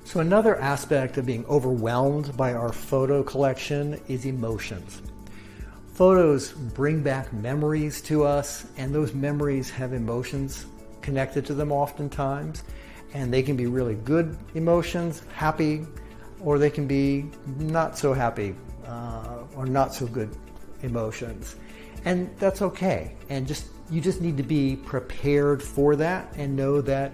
So another aspect of being overwhelmed by our photo collection is emotions. Photos bring back memories to us, and those memories have emotions connected to them oftentimes, and they can be really good emotions, happy, or they can be not so happy or not so good emotions. And that's okay. And you just need to be prepared for that and know that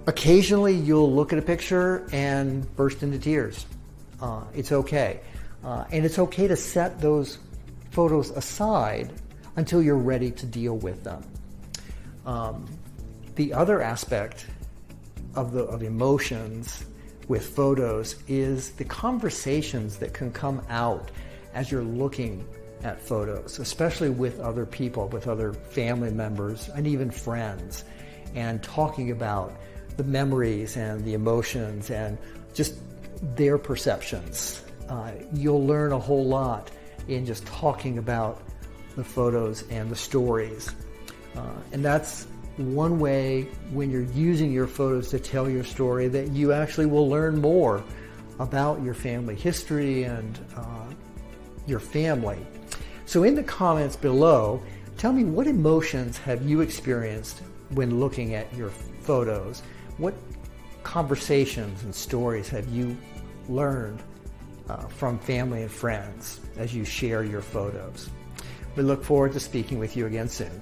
occasionally you'll look at a picture and burst into tears. It's okay. And it's okay to set those photos aside until you're ready to deal with them. The other aspect of emotions with photos is the conversations that can come out as you're looking at photos, especially with other people, with other family members and even friends, and talking about the memories and the emotions and just their perceptions. You'll learn a whole lot in just talking about the photos and the stories. And that's one way when you're using your photos to tell your story that you actually will learn more about your family history and your family. So in the comments below, tell me, what emotions have you experienced when looking at your photos? What conversations and stories have you learned from family and friends as you share your photos? We look forward to speaking with you again soon.